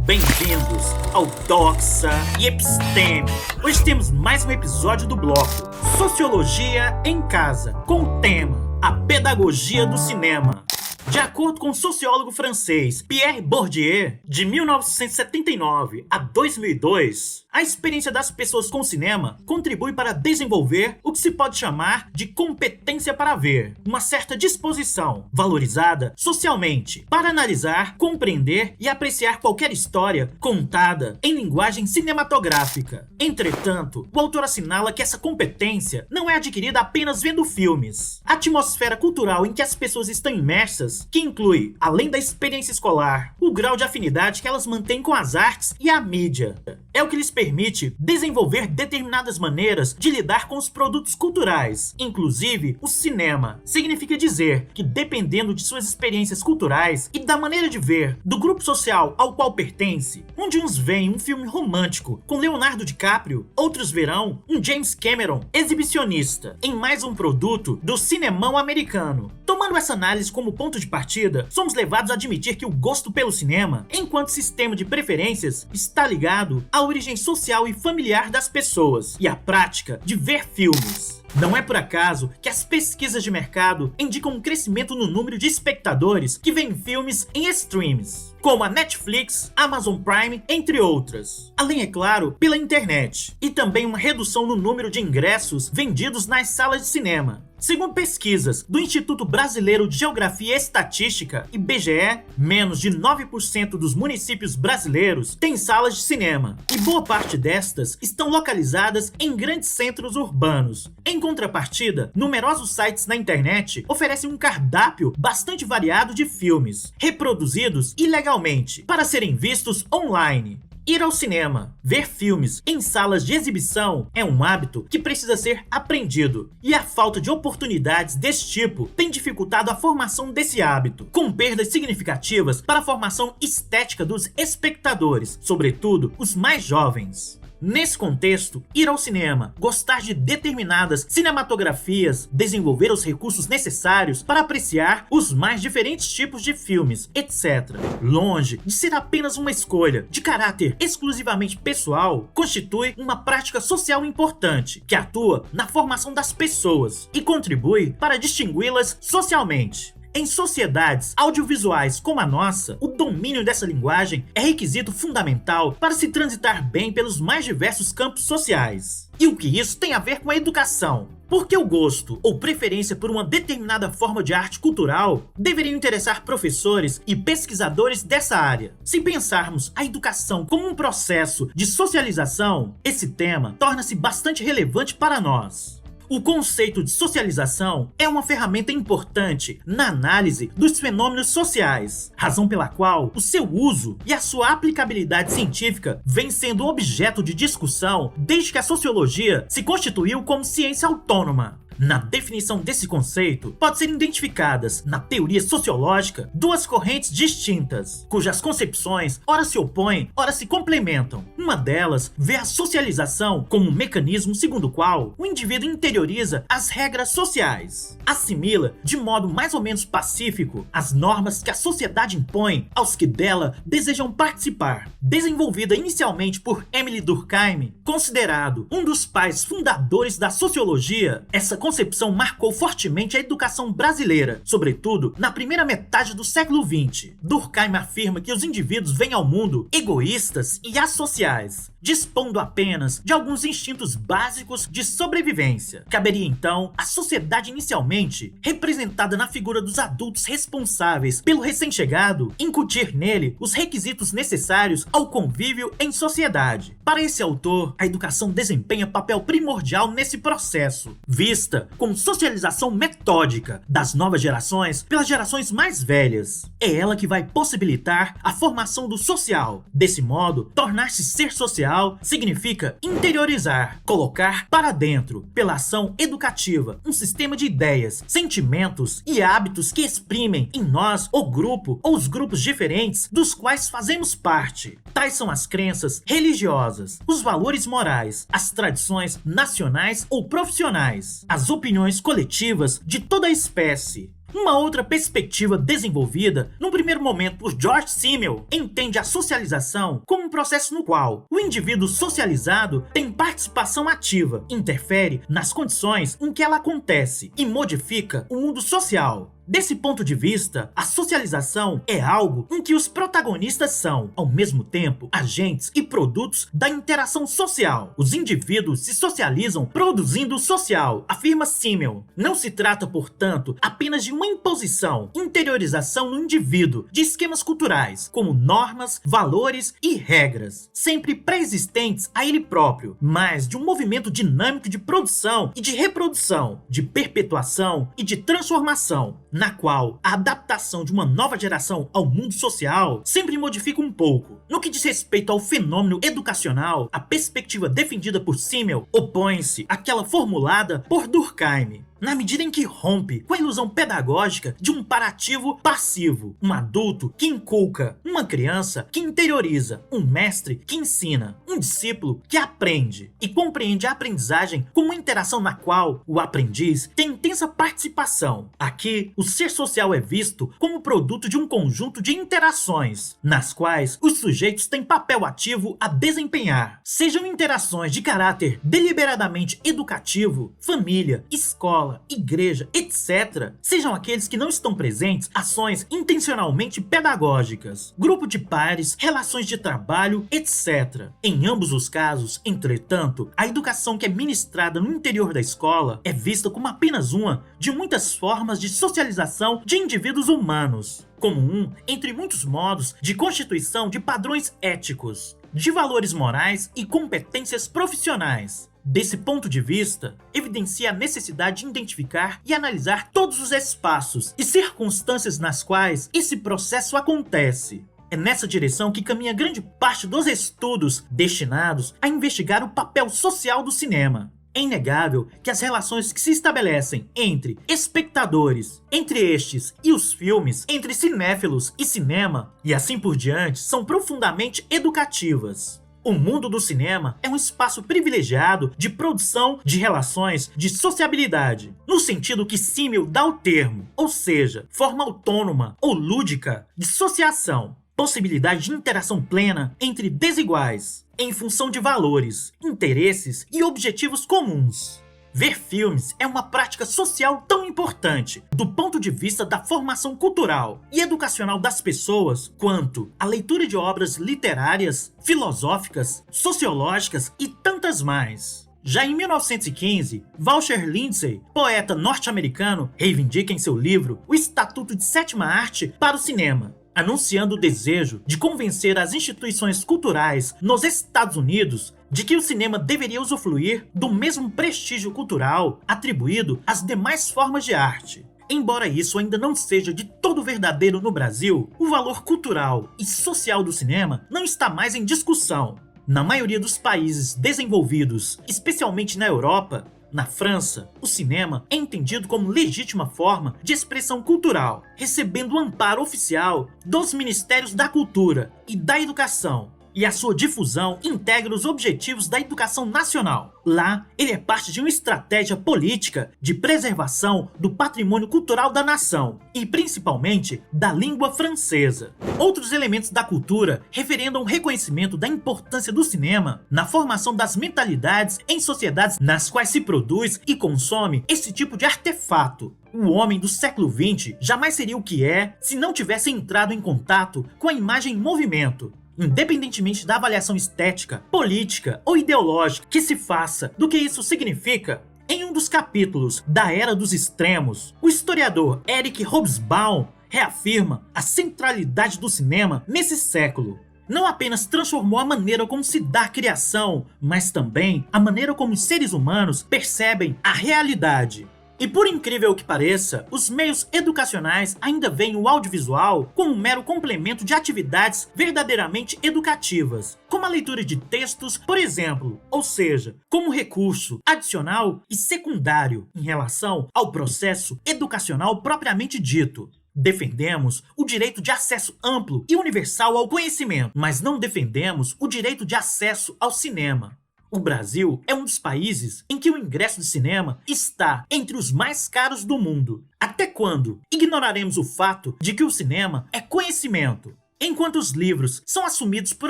Bem-vindos ao Doxa e Episteme. Hoje temos mais um episódio do bloco Sociologia em Casa, com o tema A Pedagogia do Cinema. De acordo com o sociólogo francês Pierre Bourdieu, de 1979 a 2002, a experiência das pessoas com o cinema contribui para desenvolver o que se pode chamar de competência para ver, uma certa disposição, valorizada socialmente, para analisar, compreender e apreciar qualquer história contada em linguagem cinematográfica. Entretanto, o autor assinala que essa competência não é adquirida apenas vendo filmes. A atmosfera cultural em que as pessoas estão imersas, que inclui, além da experiência escolar, o grau de afinidade que elas mantêm com as artes e a mídia, é o que lhes permite desenvolver determinadas maneiras de lidar com os produtos culturais, inclusive o cinema. Significa dizer que, dependendo de suas experiências culturais e da maneira de ver do grupo social ao qual pertence, onde uns veem um filme romântico com Leonardo DiCaprio, outros verão um James Cameron exibicionista em mais um produto do cinemão americano. Tomando essa análise como ponto de partida, somos levados a admitir que o gosto pelo cinema, enquanto sistema de preferências, está ligado à origem social e familiar das pessoas e à prática de ver filmes. Não é por acaso que as pesquisas de mercado indicam um crescimento no número de espectadores que veem filmes em streams, como a Netflix, Amazon Prime, entre outras. Além, é claro, pela internet. E também uma redução no número de ingressos vendidos nas salas de cinema. Segundo pesquisas do Instituto Brasileiro de Geografia e Estatística, IBGE, menos de 9% dos municípios brasileiros têm salas de cinema, e boa parte destas estão localizadas em grandes centros urbanos. Em contrapartida, numerosos sites na internet oferecem um cardápio bastante variado de filmes, reproduzidos ilegalmente, para serem vistos online. Ir ao cinema, ver filmes em salas de exibição é um hábito que precisa ser aprendido, e a falta de oportunidades desse tipo tem dificultado a formação desse hábito, com perdas significativas para a formação estética dos espectadores, sobretudo os mais jovens. Nesse contexto, ir ao cinema, gostar de determinadas cinematografias, desenvolver os recursos necessários para apreciar os mais diferentes tipos de filmes, etc., longe de ser apenas uma escolha de caráter exclusivamente pessoal, constitui uma prática social importante que atua na formação das pessoas e contribui para distingui-las socialmente. Em sociedades audiovisuais como a nossa, o domínio dessa linguagem é requisito fundamental para se transitar bem pelos mais diversos campos sociais. E o que isso tem a ver com a educação? Porque o gosto ou preferência por uma determinada forma de arte cultural deveriam interessar professores e pesquisadores dessa área. Se pensarmos a educação como um processo de socialização, esse tema torna-se bastante relevante para nós. O conceito de socialização é uma ferramenta importante na análise dos fenômenos sociais, razão pela qual o seu uso e a sua aplicabilidade científica vem sendo objeto de discussão desde que a sociologia se constituiu como ciência autônoma. Na definição desse conceito, pode ser identificadas, na teoria sociológica, duas correntes distintas, cujas concepções ora se opõem, ora se complementam. Uma delas vê a socialização como um mecanismo segundo o qual o indivíduo interioriza as regras sociais, assimila de modo mais ou menos pacífico as normas que a sociedade impõe aos que dela desejam participar. Desenvolvida inicialmente por Émile Durkheim, considerado um dos pais fundadores da sociologia, essa concepção marcou fortemente a educação brasileira, sobretudo na primeira metade do século XX. Durkheim afirma que os indivíduos vêm ao mundo egoístas e associais, dispondo apenas de alguns instintos básicos de sobrevivência. Caberia então à sociedade inicialmente, representada na figura dos adultos responsáveis pelo recém-chegado, incutir nele os requisitos necessários ao convívio em sociedade. Para esse autor, a educação desempenha papel primordial nesse processo, vista como socialização metódica das novas gerações pelas gerações mais velhas. É ela que vai possibilitar a formação do social. Desse modo, tornar-se ser social significa interiorizar, colocar para dentro, pela ação educativa, um sistema de ideias, sentimentos e hábitos que exprimem em nós o grupo ou os grupos diferentes dos quais fazemos parte. Tais são as crenças religiosas, os valores morais, as tradições nacionais ou profissionais, as opiniões coletivas de toda a espécie. Uma outra perspectiva desenvolvida, num primeiro momento por George Simmel, entende a socialização como um processo no qual o indivíduo socializado tem participação ativa, interfere nas condições em que ela acontece e modifica o mundo social. Desse ponto de vista, a socialização é algo em que os protagonistas são, ao mesmo tempo, agentes e produtos da interação social. Os indivíduos se socializam produzindo o social, afirma Simmel. Não se trata, portanto, apenas de uma imposição, interiorização no indivíduo de esquemas culturais, como normas, valores e regras, sempre pré-existentes a ele próprio, mas de um movimento dinâmico de produção e de reprodução, de perpetuação e de transformação, na qual a adaptação de uma nova geração ao mundo social sempre modifica um pouco. No que diz respeito ao fenômeno educacional, a perspectiva defendida por Simmel opõe-se àquela formulada por Durkheim, na medida em que rompe com a ilusão pedagógica de um parativo passivo, um adulto que inculca, uma criança que interioriza, um mestre que ensina, um discípulo que aprende e compreende a aprendizagem como uma interação na qual o aprendiz tem intensa participação. Aqui, o ser social é visto como produto de um conjunto de interações, nas quais os sujeitos têm papel ativo a desempenhar, sejam interações de caráter deliberadamente educativo, família, escola, igreja, etc., sejam aqueles que não estão presentes, ações intencionalmente pedagógicas, grupo de pares, relações de trabalho, etc. Em ambos os casos, entretanto, a educação que é ministrada no interior da escola é vista como apenas uma de muitas formas de socialização de indivíduos humanos, como um entre muitos modos de constituição de padrões éticos, de valores morais e competências profissionais. Desse ponto de vista, evidencia a necessidade de identificar e analisar todos os espaços e circunstâncias nas quais esse processo acontece. É nessa direção que caminha grande parte dos estudos destinados a investigar o papel social do cinema. É inegável que as relações que se estabelecem entre espectadores, entre estes e os filmes, entre cinéfilos e cinema, e assim por diante, são profundamente educativas. O mundo do cinema é um espaço privilegiado de produção de relações de sociabilidade, no sentido que Simmel dá o termo, ou seja, forma autônoma ou lúdica de sociação, possibilidade de interação plena entre desiguais, em função de valores, interesses e objetivos comuns. Ver filmes é uma prática social tão importante, do ponto de vista da formação cultural e educacional das pessoas, quanto a leitura de obras literárias, filosóficas, sociológicas e tantas mais. Já em 1915, Vaucher Lindsay, poeta norte-americano, reivindica em seu livro o Estatuto de Sétima Arte para o cinema, anunciando o desejo de convencer as instituições culturais nos Estados Unidos de que o cinema deveria usufruir do mesmo prestígio cultural atribuído às demais formas de arte. Embora isso ainda não seja de todo verdadeiro no Brasil, o valor cultural e social do cinema não está mais em discussão. Na maioria dos países desenvolvidos, especialmente na Europa, na França, o cinema é entendido como legítima forma de expressão cultural, recebendo o amparo oficial dos Ministérios da Cultura e da Educação, e a sua difusão integra os objetivos da educação nacional. Lá, ele é parte de uma estratégia política de preservação do patrimônio cultural da nação e, principalmente, da língua francesa. Outros elementos da cultura referendam o reconhecimento da importância do cinema na formação das mentalidades em sociedades nas quais se produz e consome esse tipo de artefato. O homem do século XX jamais seria o que é se não tivesse entrado em contato com a imagem em movimento, independentemente da avaliação estética, política ou ideológica que se faça do que isso significa. Em um dos capítulos da Era dos Extremos, o historiador Eric Hobsbawm reafirma a centralidade do cinema nesse século. Não apenas transformou a maneira como se dá a criação, mas também a maneira como os seres humanos percebem a realidade. E por incrível que pareça, os meios educacionais ainda veem o audiovisual como um mero complemento de atividades verdadeiramente educativas, como a leitura de textos, por exemplo, ou seja, como recurso adicional e secundário em relação ao processo educacional propriamente dito. Defendemos o direito de acesso amplo e universal ao conhecimento, mas não defendemos o direito de acesso ao cinema. O Brasil é um dos países em que o ingresso de cinema está entre os mais caros do mundo. Até quando ignoraremos o fato de que o cinema é conhecimento? Enquanto os livros são assumidos por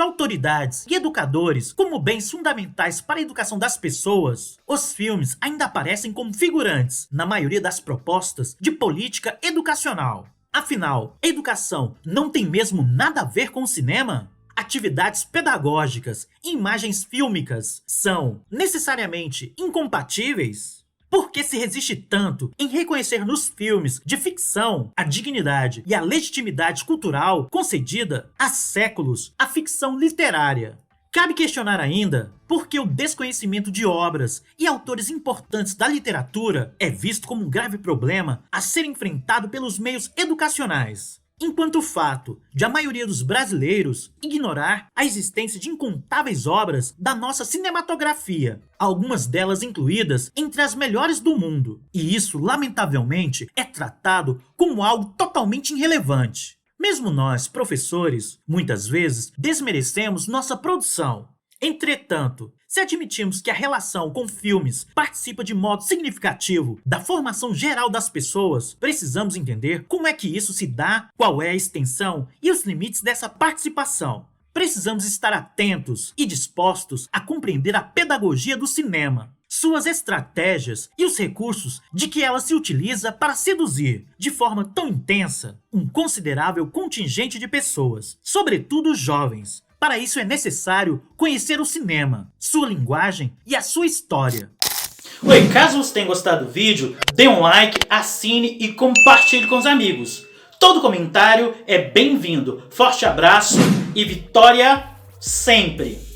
autoridades e educadores como bens fundamentais para a educação das pessoas, os filmes ainda aparecem como figurantes na maioria das propostas de política educacional. Afinal, a educação não tem mesmo nada a ver com o cinema? Atividades pedagógicas e imagens fílmicas são necessariamente incompatíveis? Por que se resiste tanto em reconhecer nos filmes de ficção a dignidade e a legitimidade cultural concedida há séculos à ficção literária? Cabe questionar ainda por que o desconhecimento de obras e autores importantes da literatura é visto como um grave problema a ser enfrentado pelos meios educacionais, enquanto o fato de a maioria dos brasileiros ignorar a existência de incontáveis obras da nossa cinematografia, algumas delas incluídas entre as melhores do mundo, e isso, lamentavelmente, é tratado como algo totalmente irrelevante. Mesmo nós, professores, muitas vezes desmerecemos nossa produção. Entretanto, se admitimos que a relação com filmes participa de modo significativo da formação geral das pessoas, precisamos entender como é que isso se dá, qual é a extensão e os limites dessa participação. Precisamos estar atentos e dispostos a compreender a pedagogia do cinema, suas estratégias e os recursos de que ela se utiliza para seduzir, de forma tão intensa, um considerável contingente de pessoas, sobretudo os jovens. Para isso é necessário conhecer o cinema, sua linguagem e a sua história. Oi, caso você tenha gostado do vídeo, dê um like, assine e compartilhe com os amigos. Todo comentário é bem-vindo. Forte abraço e vitória sempre!